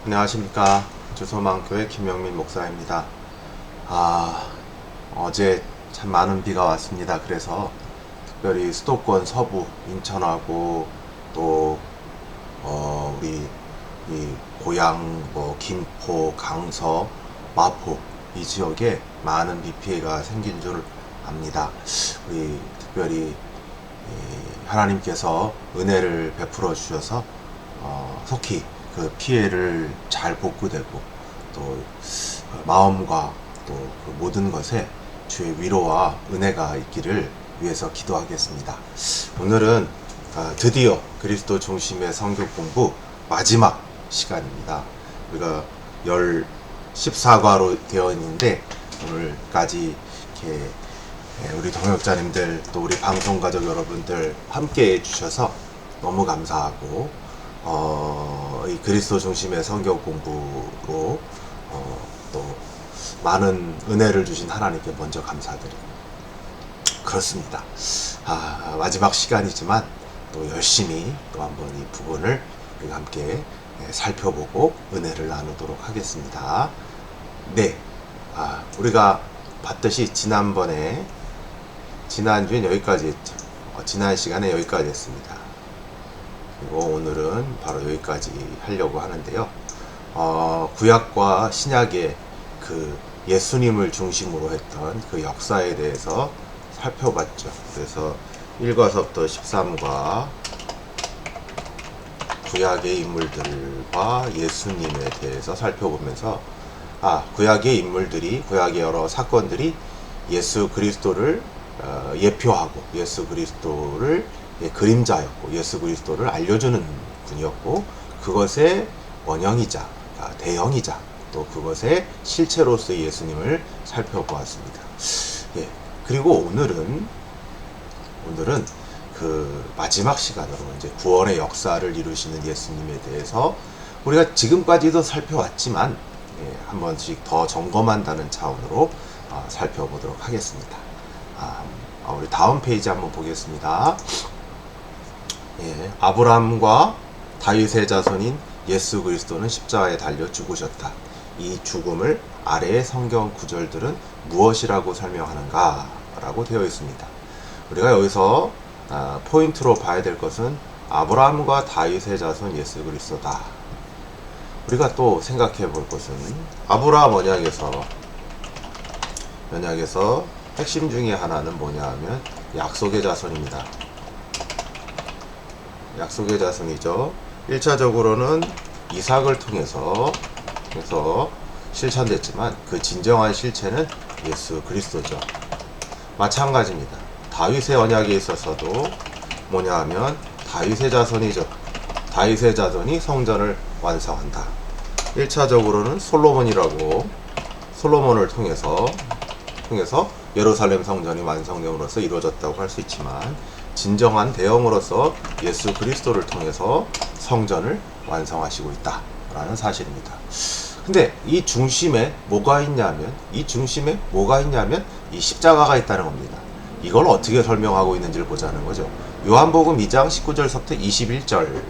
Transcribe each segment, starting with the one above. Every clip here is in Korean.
안녕하십니까. 주소망교회 김영민 목사입니다. 어제 참 많은 비가 왔습니다. 그래서 특별히 수도권 서부 인천하고 또 우리 이 고양, 김포, 강서, 마포 이 지역에 많은 비 피해가 생긴 줄 압니다. 우리 특별히 하나님께서 은혜를 베풀어 주셔서 속히 그 피해를 잘 복구되고 또 마음과 또 그 모든 것에 주의 위로와 은혜가 있기를 위해서 기도하겠습니다. 오늘은 드디어 그리스도 중심의 성경 공부 마지막 시간입니다. 우리가 14과로 되어 있는데 오늘까지 이렇게 우리 동역자님들 또 우리 방송가족 여러분들 함께 해주셔서 너무 감사하고 이 그리스도 중심의 성경 공부로 또 많은 은혜를 주신 하나님께 먼저 감사드리고 그렇습니다. 마지막 시간이지만 또 열심히 또 한번 이 부분을 우리가 함께 살펴보고 은혜를 나누도록 하겠습니다. 네, 우리가 봤듯이 지난주엔 여기까지 했죠. 지난 시간에 여기까지 했습니다. 그리고 오늘은 바로 여기까지 하려고 하는데요. 구약과 신약의 그 예수님을 중심으로 했던 그 역사에 대해서 살펴봤죠. 그래서 1과서부터 13과 구약의 인물들과 예수님에 대해서 살펴보면서 구약의 인물들이, 구약의 여러 사건들이 예수 그리스도를 예표하고 예수 그리스도를 그림자였고 예수 그리스도를 알려주는 분이었고 그것의 원형이자 대형이자 또 그것의 실체로서의 예수님을 살펴보았습니다. 그리고 오늘은 그 마지막 시간으로 이제 구원의 역사를 이루시는 예수님에 대해서 우리가 지금까지도 살펴왔지만 한 번씩 더 점검한다는 차원으로 살펴보도록 하겠습니다. 우리 다음 페이지 한번 보겠습니다. 아브라함과 다윗의 자손인 예수 그리스도는 십자가에 달려 죽으셨다. 이 죽음을 아래의 성경 구절들은 무엇이라고 설명하는가? 라고 되어 있습니다. 우리가 여기서 포인트로 봐야 될 것은 아브라함과 다윗의 자손 예수 그리스도다. 우리가 또 생각해 볼 것은 아브라함 언약에서 핵심 중에 하나는 뭐냐 하면 약속의 자손입니다. 약속의 자손이죠. 1차적으로는 이삭을 통해서 실천됐지만 그 진정한 실체는 예수 그리스도죠. 마찬가지입니다. 다윗의 언약에 있어서도 뭐냐 하면 다윗의 자손이죠. 다윗의 자손이 성전을 완성한다. 1차적으로는 솔로몬을 통해서 예루살렘 성전이 완성됨으로써 이루어졌다고 할 수 있지만 진정한 대형으로서 예수 그리스도를 통해서 성전을 완성하시고 있다라는 사실입니다. 근데 이 중심에 뭐가 있냐면 이 십자가가 있다는 겁니다. 이걸 어떻게 설명하고 있는지를 보자는 거죠. 요한복음 2장 19절부터 21절.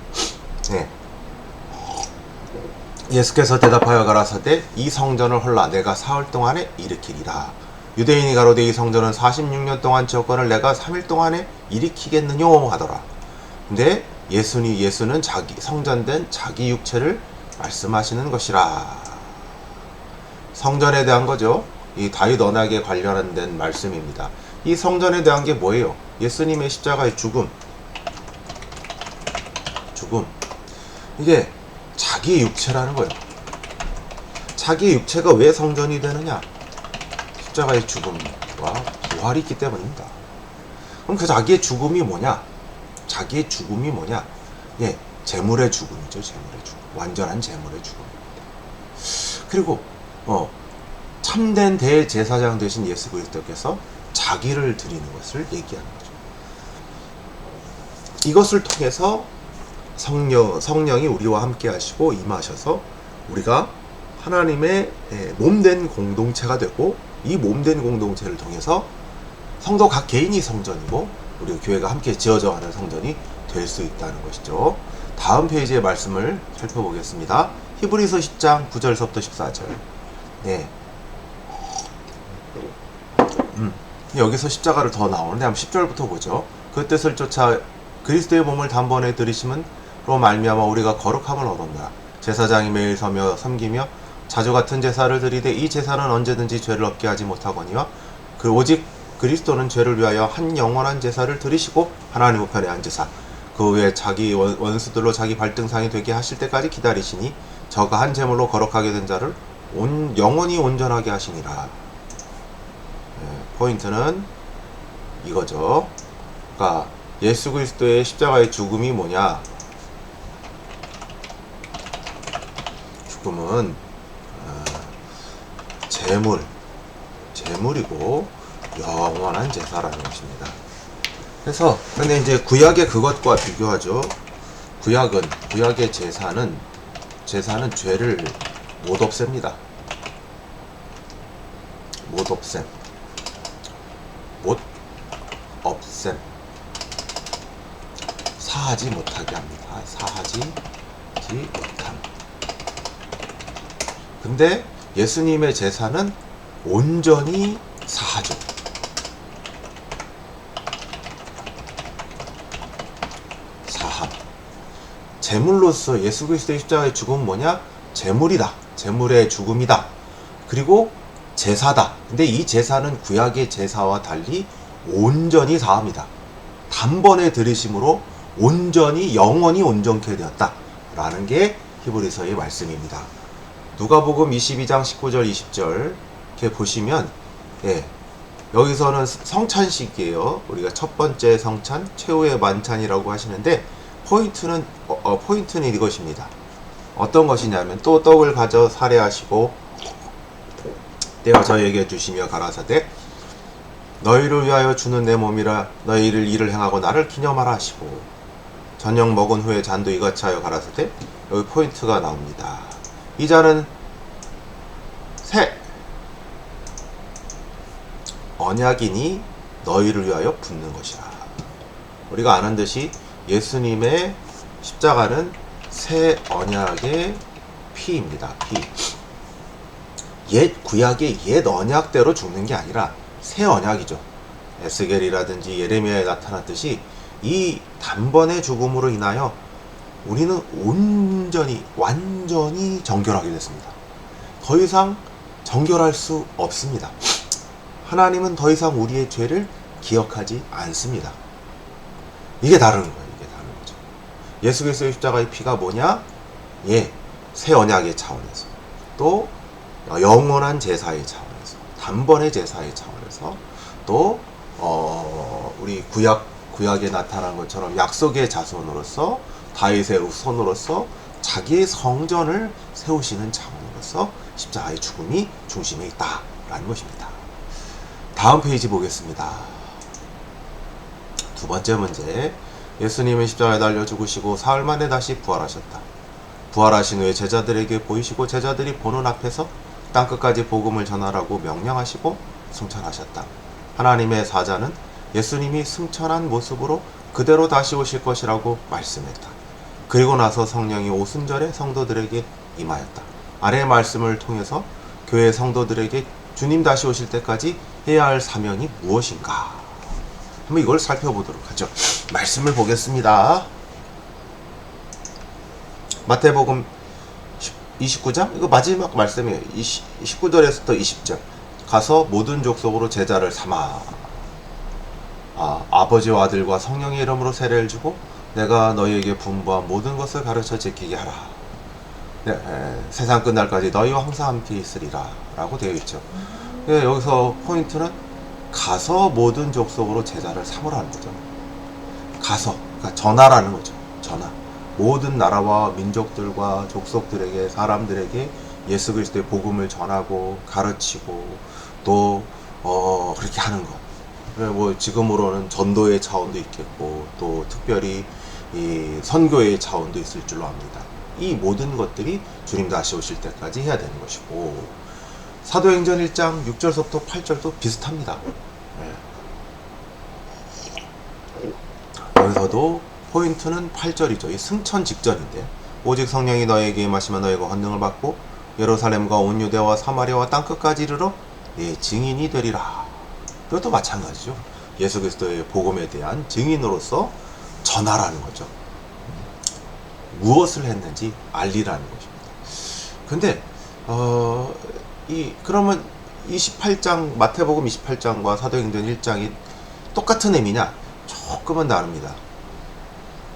예수께서 대답하여 가라사대 이 성전을 헐라 내가 사흘 동안에 일으키리라. 유대인이 가로되 이 성전은 46년 동안 지었거늘 내가 3일 동안에 일으키겠느뇨 하더라. 근데 예수는 성전된 자기 육체를 말씀하시는 것이라. 성전에 대한 거죠. 이 다윗 언약에 관련된 말씀입니다. 이 성전에 대한 게 뭐예요? 예수님의 십자가의 죽음. 이게 자기의 육체라는 거예요. 자기의 육체가 왜 성전이 되느냐? 십자가의 죽음과 부활이 있기 때문입니다. 그럼 그 자기의 죽음이 뭐냐? 재물의 죽음이죠. 재물의 죽음. 완전한 재물의 죽음입니다. 그리고 참된 대제사장 되신 예수 그리스도께서 자기를 드리는 것을 얘기하는 거죠. 이것을 통해서 성령이 우리와 함께 하시고 임하셔서 우리가 하나님의 몸된 공동체가 되고 이 몸된 공동체를 통해서 성도 각 개인이 성전이고 우리 교회가 함께 지어져 가는 성전이 될 수 있다는 것이죠. 다음 페이지의 말씀을 살펴보겠습니다. 히브리서 10장 9절서부터 14절. 네. 여기서 십자가를 더 나오는데 한번 10절부터 보죠. 그 뜻을 쫓아 그리스도의 몸을 단번에 들이심은 로 말미암아 우리가 거룩함을 얻었노라. 제사장이 매일 서며 섬기며 자주 같은 제사를 드리되 이 제사는 언제든지 죄를 없게 하지 못하거니와 오직 그리스도는 죄를 위하여 한 영원한 제사를 드리시고 하나님 우편에 앉으사 그 후에 자기 원수들로 자기 발등상이 되게 하실 때까지 기다리시니 저가 한 제물로 거룩하게 된 자를 영원히 온전하게 하시니라. 포인트는 이거죠. 그러니까 예수 그리스도의 십자가의 죽음이 뭐냐? 죽음은 제물이고 영원한 제사라는 것입니다. 그래서 근데 이제 구약의 그것과 비교하죠. 구약의 제사는 죄를 못 없앱니다. 못 없앰. 사하지 못하게 합니다. 사하지 못함. 근데 예수님의 제사는 온전히 사하죠. 사함. 제물로서 예수 그리스도의 십자가의 죽음은 뭐냐? 제물이다. 제물의 죽음이다. 그리고 제사다. 근데 이 제사는 구약의 제사와 달리 온전히 사합니다. 단번에 들으심으로 온전히 영원히 온전케 되었다 라는 게 히브리서의 말씀입니다. 누가복음 22장 19절 20절 이렇게 보시면 여기서는 성찬식이에요. 우리가 첫 번째 성찬 최후의 만찬이라고 하시는데 포인트는 이것입니다. 어떤 것이냐면 또 떡을 가져 살해하시고 떼어 저에게 주시며 가라사대 너희를 위하여 주는 내 몸이라 너희를 이를 행하고 나를 기념하라 하시고 저녁 먹은 후에 잔도 이같이 하여 가라사대 여기 포인트가 나옵니다. 이 잔은 새 언약이니 너희를 위하여 붓는 것이라. 우리가 아는 듯이 예수님의 십자가는 새 언약의 피입니다. 피. 옛 구약의 옛 언약대로 죽는 게 아니라 새 언약이죠. 에스겔이라든지 예레미야에 나타났듯이 이 단번의 죽음으로 인하여 우리는 완전히 정결하게 됐습니다. 더 이상 정결할 수 없습니다. 하나님은 더 이상 우리의 죄를 기억하지 않습니다. 이게 다른 거예요. 이게 다른 거죠. 예수 그리스도의 십자가의 피가 뭐냐? 새 언약의 차원에서 또 영원한 제사의 차원에서 단번의 제사의 차원에서 또 우리 구약에 나타난 것처럼 약속의 자손으로서 다윗의 후손으로서 자기의 성전을 세우시는 차원으로서 십자가의 죽음이 중심에 있다라는 것입니다. 다음 페이지 보겠습니다. 두 번째 문제. 예수님은 십자가에 달려 죽으시고 사흘 만에 다시 부활하셨다. 부활하신 후에 제자들에게 보이시고 제자들이 보는 앞에서 땅끝까지 복음을 전하라고 명령하시고 승천하셨다. 하나님의 사자는 예수님이 승천한 모습으로 그대로 다시 오실 것이라고 말씀했다. 그리고 나서 성령이 오순절에 성도들에게 임하였다. 아래의 말씀을 통해서 교회 성도들에게 주님 다시 오실 때까지 해야 할 사명이 무엇인가? 한번 이걸 살펴보도록 하죠. 말씀을 보겠습니다. 마태복음 29장? 이거 마지막 말씀이에요. 19절에서부터 20절. 가서 모든 족속으로 제자를 삼아 아버지와 아들과 성령의 이름으로 세례를 주고 내가 너희에게 분부한 모든 것을 가르쳐 지키게 하라. 세상 끝날까지 너희와 항상 함께 있으리라 라고 되어 있죠. 여기서 포인트는 가서 모든 족속으로 제자를 삼으라는 거죠. 가서, 그러니까 전하라는 거죠. 전하. 모든 나라와 민족들과 족속들에게, 사람들에게 예수 그리스도의 복음을 전하고 가르치고 또 그렇게 하는 것. 뭐 지금으로는 전도의 차원도 있겠고 또 특별히 이 선교의 차원도 있을 줄로 압니다. 이 모든 것들이 주님 다시 오실 때까지 해야 되는 것이고 사도행전 1장 6절부터 8절도 비슷합니다. 여기서도 포인트는 8절이죠. 이 승천 직전인데 오직 성령이 너에게 임하시면 너희가 권능을 받고 예루살렘과 온 유대와 사마리아와 땅끝까지 이르러 내 증인이 되리라. 이것도 마찬가지죠. 예수 그리스도의 복음에 대한 증인으로서 전하라는 거죠. 무엇을 했는지 알리라는 것입니다. 근데 그러면 28장 마태복음 28장과 사도행전 1장이 똑같은 의미냐? 조금은 다릅니다.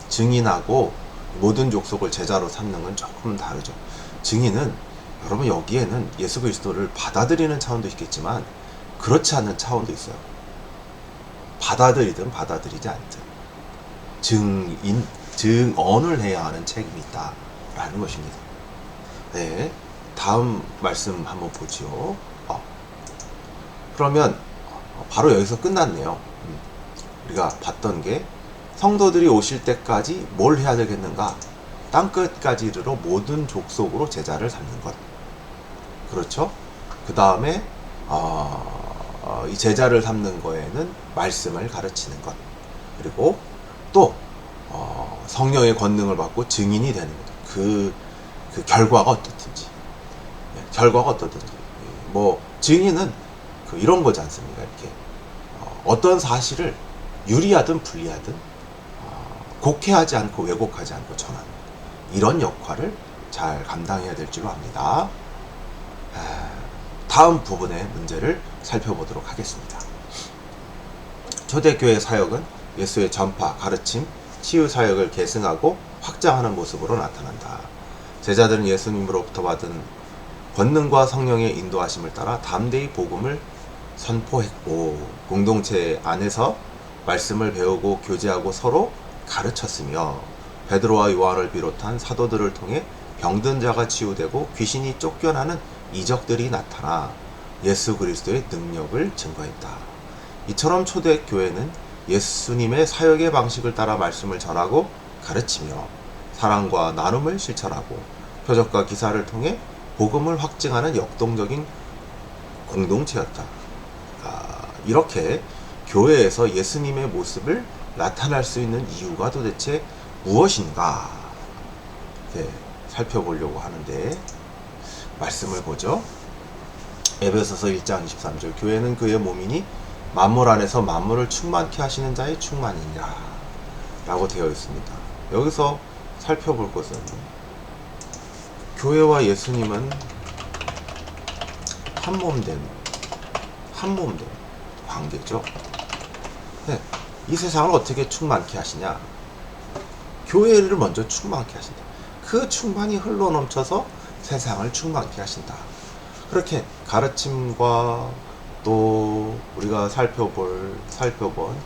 증인하고 모든 족속을 제자로 삼는 건 조금 다르죠. 증인은 여러분 여기에는 예수 그리스도를 받아들이는 차원도 있겠지만 그렇지 않은 차원도 있어요. 받아들이든 받아들이지 않든 증언을 해야 하는 책임이 있다라는 것입니다. 네, 다음 말씀 한번 보죠. 그러면 바로 여기서 끝났네요. 우리가 봤던 게 성도들이 오실 때까지 뭘 해야 되겠는가? 땅끝까지 이르러 모든 족속으로 제자를 삼는 것. 그렇죠? 그 다음에 이 제자를 삼는 거에는 말씀을 가르치는 것. 그리고 또 성령의 권능을 받고 증인이 되는 것. 그 결과가 어떻든지. 결과가 어떻든지. 뭐 증인은 이런 거지 않습니까? 이렇게 어떤 사실을 유리하든 불리하든 곡해하지 않고 왜곡하지 않고 전하는 이런 역할을 잘 감당해야 될 줄로 압니다. 다음 부분의 문제를 살펴보도록 하겠습니다. 초대교회 사역은 예수의 전파, 가르침, 치유 사역을 계승하고 확장하는 모습으로 나타난다. 제자들은 예수님으로부터 받은 권능과 성령의 인도하심을 따라 담대히 복음을 선포했고 공동체 안에서 말씀을 배우고 교제하고 서로 가르쳤으며 베드로와 요한을 비롯한 사도들을 통해 병든 자가 치유되고 귀신이 쫓겨나는 이적들이 나타나 예수 그리스도의 능력을 증거했다. 이처럼 초대교회는 예수님의 사역의 방식을 따라 말씀을 전하고 가르치며 사랑과 나눔을 실천하고 표적과 기사를 통해 복음을 확증하는 역동적인 공동체였다. 이렇게 교회에서 예수님의 모습을 나타날 수 있는 이유가 도대체 무엇인가? 네, 살펴보려고 하는데 말씀을 보죠. 에베소서 1장 23절 교회는 그의 몸이니 만물 안에서 만물을 충만케 하시는 자의 충만이니라 라고 되어 있습니다. 여기서 살펴볼 것은 교회와 예수님은 한 몸된 관계죠. 네, 이 세상을 어떻게 충만케 하시냐? 교회를 먼저 충만케 하신다. 그 충만이 흘러넘쳐서 세상을 충만케 하신다. 그렇게 가르침과 또 우리가 살펴본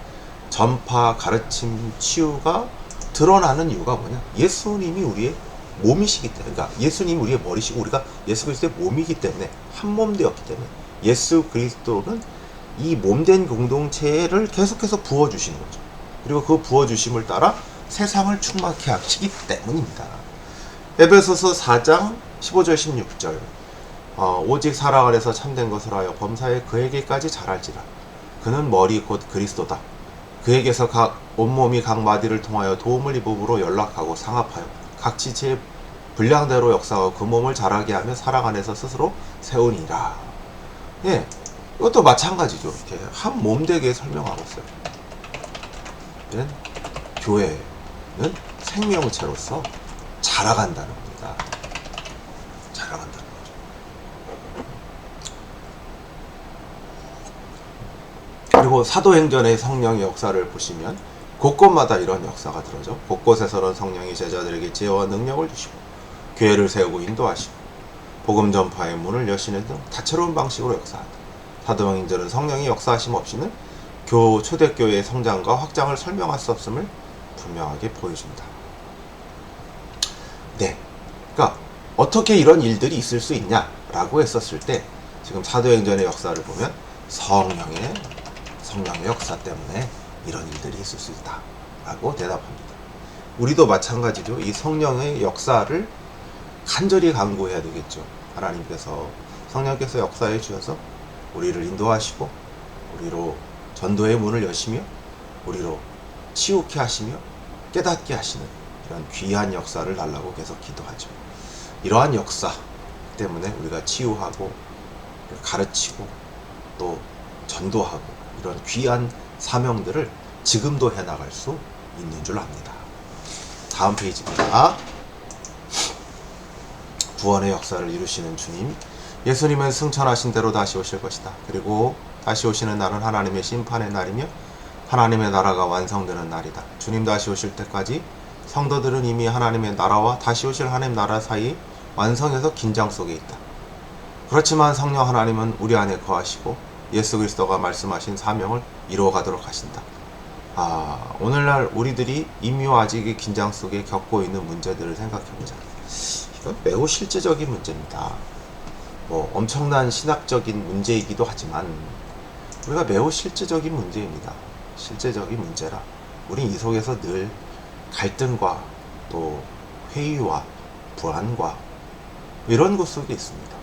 전파, 가르침, 치유가 드러나는 이유가 뭐냐? 예수님이 우리의 몸이시기 때문에, 그러니까 예수님이 우리의 머리시고 우리가 예수 그리스도의 몸이기 때문에 한 몸 되었기 때문에 예수 그리스도는 이 몸된 공동체를 계속해서 부어주시는 거죠. 그리고 그 부어주심을 따라 세상을 충만케 하시기 때문입니다. 에베소서 4장 15절 16절 오직 사랑 안에서 참된 것을 하여 범사에 그에게까지 자랄지라. 그는 머리 곧 그리스도다. 그에게서 온몸이 각 마디를 통하여 도움을 입음으로 연락하고 상합하여 각 지체의 분량대로 역사하고 그 몸을 자라게 하며 사랑 안에서 스스로 세우니라. 예, 이것도 마찬가지죠. 이렇게 한 몸되게 설명하고 있어요. 교회는 생명체로서 자라간다는 겁니다. 자라간다는 거죠. 그리고 사도행전의 성령의 역사를 보시면 곳곳마다 이런 역사가 들어죠. 곳곳에서는 성령이 제자들에게 지혜와 능력을 주시고 교회를 세우고 인도하시고 복음 전파의 문을 여시는 등 다채로운 방식으로 역사한다. 사도행전은 성령이 역사하심 없이는 초대교회의 성장과 확장을 설명할 수 없음을 분명하게 보여준다. 네, 그러니까 어떻게 이런 일들이 있을 수 있냐라고 했었을 때 지금 사도행전의 역사를 보면 성령의 역사 때문에 이런 일들이 있을 수 있다라고 대답합니다. 우리도 마찬가지로 이 성령의 역사를 간절히 간구해야 되겠죠. 하나님께서 성령께서 역사해 주셔서 우리를 인도하시고 우리로 전도의 문을 여시며 우리로 치우게 하시며 깨닫게 하시는 이런 귀한 역사를 달라고 계속 기도하죠. 이러한 역사 때문에 우리가 치유하고 가르치고 또 전도하고 이런 귀한 사명들을 지금도 해나갈 수 있는 줄 압니다. 다음 페이지입니다. 구원의 역사를 이루시는 주님, 예수님은 승천하신 대로 다시 오실 것이다. 그리고 다시 오시는 날은 하나님의 심판의 날이며 하나님의 나라가 완성되는 날이다. 주님 다시 오실 때까지 성도들은 이미 하나님의 나라와 다시 오실 하나님 나라 사이 완성에서 긴장 속에 있다. 그렇지만 성령 하나님은 우리 안에 거하시고 예수 그리스도가 말씀하신 사명을 이루어가도록 하신다. 오늘날 우리들이 이미와 아직의 긴장 속에 겪고 있는 문제들을 생각해보자. 이건 매우 실제적인 문제입니다. 엄청난 신학적인 문제이기도 하지만 우리가 매우 실제적인 문제입니다. 실제적인 문제라 우린 이 속에서 늘 갈등과 또 회의와 불안과 이런 것 속에 있습니다.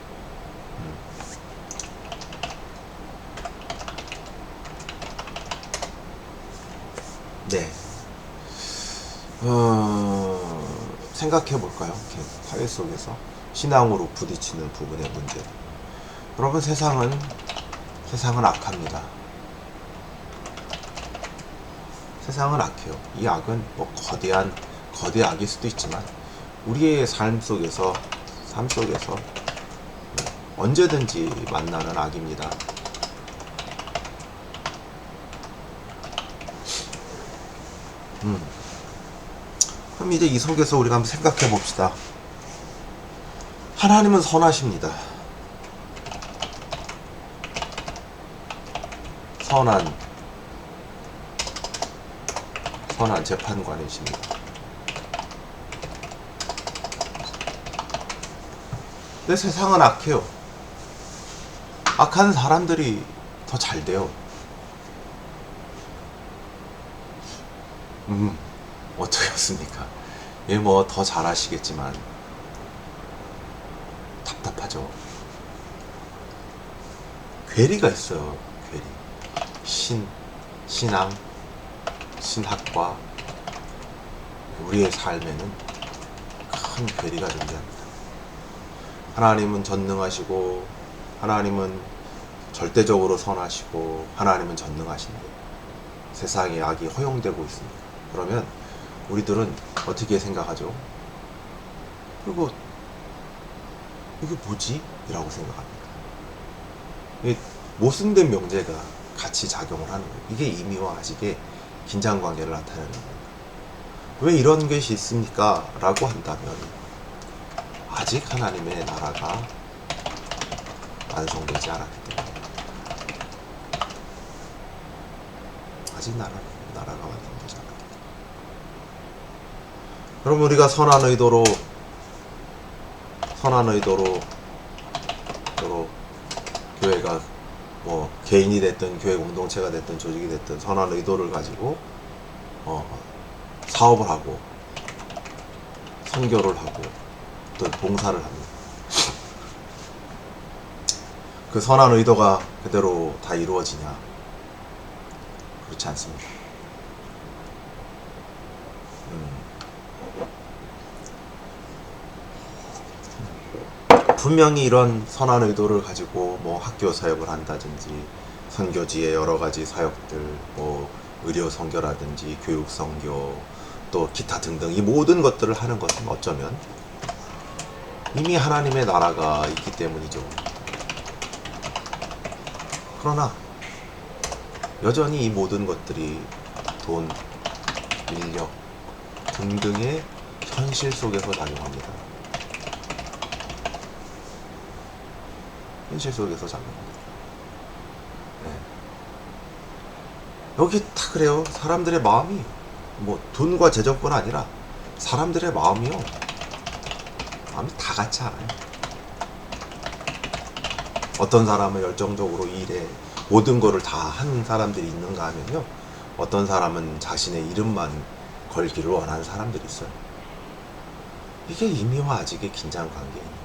네. 생각해 볼까요? 사회 속에서 신앙으로 부딪히는 부분의 문제. 여러분, 세상은 악합니다. 세상은 악해요. 이 악은 거대 악일 수도 있지만 우리의 삶 속에서 언제든지 만나는 악입니다. 그럼 이제 이 속에서 우리가 한번 생각해 봅시다. 하나님은 선하십니다. 선한 재판관이십니다. 근데 세상은 악해요. 악한 사람들이 더 잘 돼요. 어떻겠습니까? 더 잘하시겠지만 답답하죠. 괴리가 있어요. 괴리. 신앙, 신학과 우리의 삶에는 큰 괴리가 존재합니다. 하나님은 전능하시고 하나님은 절대적으로 선하시고 하나님은 전능하신데 세상에 악이 허용되고 있습니다. 그러면 우리들은 어떻게 생각하죠? 그리고 이게 뭐지? 이라고 생각합니다. 이 모순된 명제가 같이 작용을 하는 거예요. 이게 이미와 아직의 긴장관계를 나타내는 거예요. 왜 이런 것이 있습니까? 라고 한다면 아직 하나님의 나라가 완성되지 않았기 때문에 아직 나라가 완성되지 않았기 때문에 그럼 우리가 선한 의도로 교회가 개인이 됐든 교회 공동체가 됐든 조직이 됐든 선한 의도를 가지고 사업을 하고 선교를 하고 또 봉사를 합니다. 그 선한 의도가 그대로 다 이루어지냐? 그렇지 않습니다. 분명히 이런 선한 의도를 가지고 학교 사역을 한다든지 선교지의 여러 가지 사역들, 의료 선교라든지 교육 선교, 또 기타 등등 이 모든 것들을 하는 것은 어쩌면 이미 하나님의 나라가 있기 때문이죠. 그러나 여전히 이 모든 것들이 돈, 인력 등등의 현실 속에서 작용합니다. 현실 속에서 작용합니다. 여기 다 그래요. 사람들의 마음이 돈과 재정뿐 아니라 사람들의 마음이 다 같지 않아요. 어떤 사람은 열정적으로 일에 모든 거를 다 하는 사람들이 있는가 하면요, 어떤 사람은 자신의 이름만 걸기를 원하는 사람들이 있어요. 이게 이미와 아직의 긴장 관계인 거죠.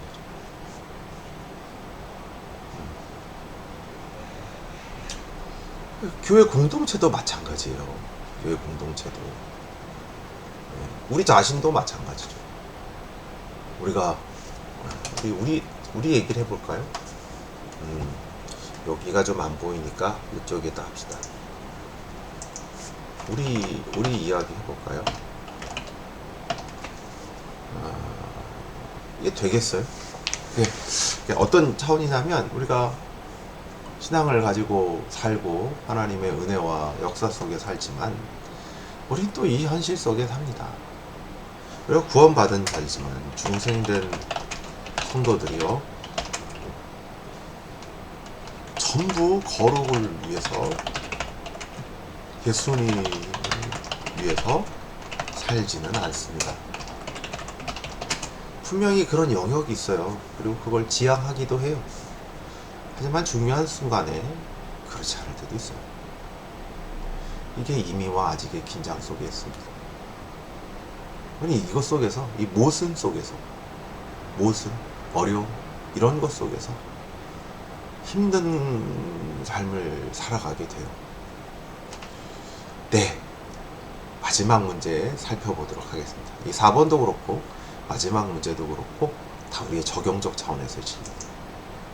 교회 공동체도 마찬가지예요. 교회 공동체도 우리 자신도 마찬가지죠. 우리가 우리 얘기를 해볼까요? 여기가 좀 안 보이니까 이쪽에다 합시다. 우리 이야기 해볼까요? 이게 되겠어요? 이게 어떤 차원이냐면, 우리가 신앙을 가지고 살고 하나님의 은혜와 역사 속에 살지만 우린 또 이 현실 속에 삽니다. 그리고 구원받은 자이지만 중생된 성도들이요, 전부 거룩을 위해서, 예수님을 위해서 살지는 않습니다. 분명히 그런 영역이 있어요. 그리고 그걸 지향하기도 해요. 하지만 중요한 순간에 그렇지 않을 때도 있어요. 이게 이미와 아직의 긴장 속에 있습니다. 아니, 이것 속에서, 이 모순 속에서, 모순, 어려움, 이런 것 속에서 힘든 삶을 살아가게 돼요. 네, 마지막 문제 살펴보도록 하겠습니다. 이 4번도 그렇고 마지막 문제도 그렇고 다 우리의 적용적 차원에서의 질문.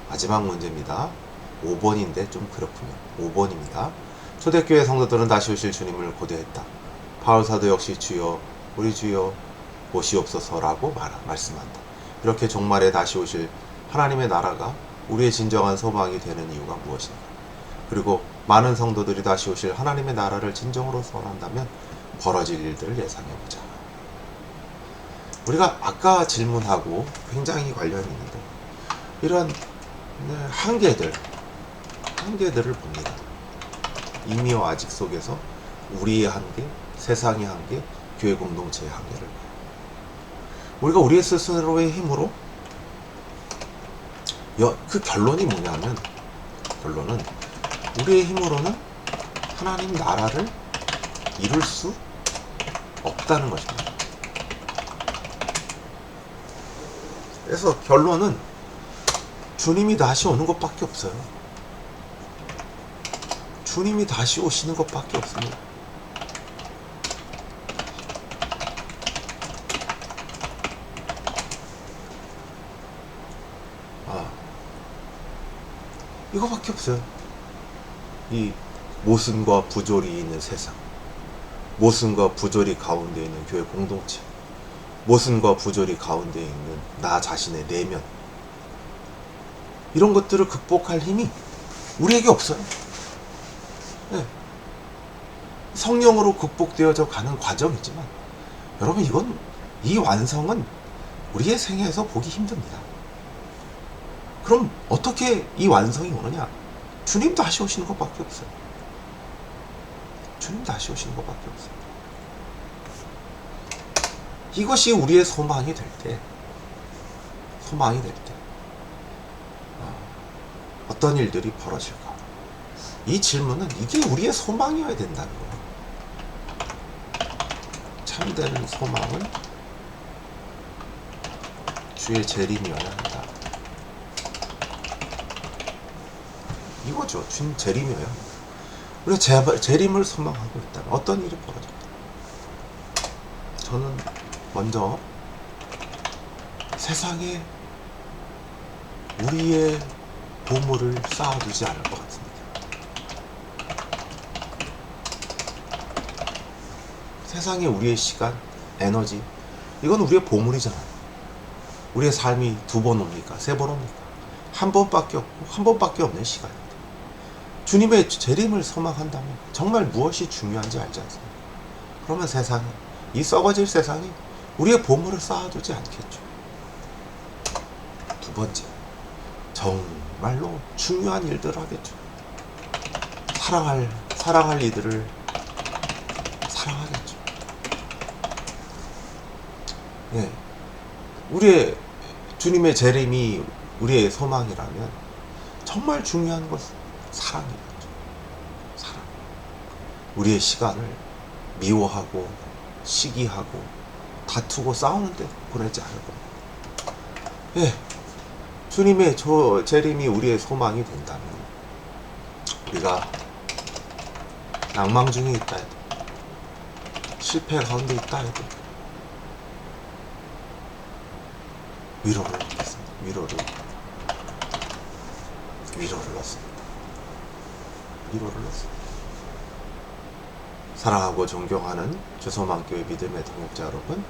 마지막 문제입니다. 5번인데 좀 그렇군요. 5번입니다. 초대교회 성도들은 다시 오실 주님을 고대했다. 바울사도 역시 주여, 우리 주여 오시옵소서라고 말씀한다. 이렇게 종말에 다시 오실 하나님의 나라가 우리의 진정한 소망이 되는 이유가 무엇인가? 그리고 많은 성도들이 다시 오실 하나님의 나라를 진정으로 소원한다면 벌어질 일들을 예상해보자. 우리가 아까 질문하고 굉장히 관련이 있는데, 이런 한계들을 봅니다. 이미와 아직 속에서 우리의 한계, 세상의 한계, 교회 공동체의 한계를, 우리가 우리의 스스로의 힘으로, 그 결론이 뭐냐면, 결론은 우리의 힘으로는 하나님 나라를 이룰 수 없다는 것입니다. 그래서 결론은 주님이 다시 오는 것밖에 없어요. 주님이 다시 오시는 것밖에 없습니다. 이거밖에 없어요. 이 모순과 부조리 있는 세상, 모순과 부조리 가운데 있는 교회 공동체, 모순과 부조리 가운데 있는 나 자신의 내면, 이런 것들을 극복할 힘이 우리에게 없어요. 네. 성령으로 극복되어져 가는 과정이지만, 여러분, 이 완성은 우리의 생애에서 보기 힘듭니다. 그럼 어떻게 이 완성이 오느냐? 주님 다시 오시는 것밖에 없어요. 주님 다시 오시는 것밖에 없어요. 이것이 우리의 소망이 될 때, 어떤 일들이 벌어질까? 이 질문은, 이게 우리의 소망이어야 된다는 거예요. 참되는 소망은 주의 재림이어야 한다. 이거죠. 주님 재림이어야 한다. 우리가 재림을 소망하고 있다면 어떤 일이 벌어질까? 저는 먼저 세상에 우리의 보물을 쌓아두지 않을 것 같습니다. 세상에 우리의 시간, 에너지, 이건 우리의 보물이잖아요. 우리의 삶이 2번 옵니까? 3번 옵니까? 한 번밖에 없고, 한 번밖에 없는 시간입니다. 주님의 재림을 소망한다면 정말 무엇이 중요한지 알지 않습니까? 그러면 세상에, 이 썩어질 세상에 우리의 보물을 쌓아두지 않겠죠. 2번째, 정말로 중요한 일들을 하겠죠. 사랑할 이들을 사랑하겠죠. 네. 우리의 주님의 재림이 우리의 소망이라면 정말 중요한 것은 사랑이겠죠. 사랑. 우리의 시간을 미워하고 시기하고 다투고 싸우는데 보내지 않을 겁니다. 예. 주님의 재림이 우리의 소망이 된다면, 우리가 낭망 중에 있다 해도, 실패 가운데 있다 해도, 위로를 넣겠습니다. 위로를 넣습니다. 위로를 넣습니다. 사랑하고 존경하는 주소만교회 믿음의 동역자 여러분,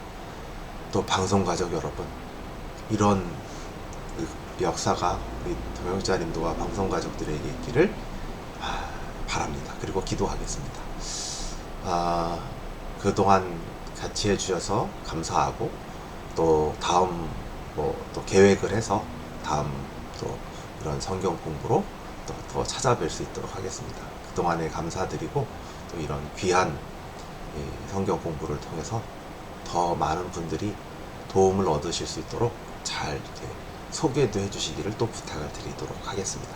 또 방송가족 여러분, 이런 역사가 우리 동역자님들과 방송가족들에게 있기를 바랍니다. 그리고 기도하겠습니다. 그동안 같이 해주셔서 감사하고, 또 다음 또 계획을 해서 다음 또 이런 성경 공부로 또 더 찾아뵐 수 있도록 하겠습니다. 그동안에 감사드리고, 또 이런 귀한 성경 공부를 통해서 더 많은 분들이 도움을 얻으실 수 있도록 잘 이렇게 소개도 해주시기를 또 부탁을 드리도록 하겠습니다.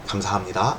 감사합니다.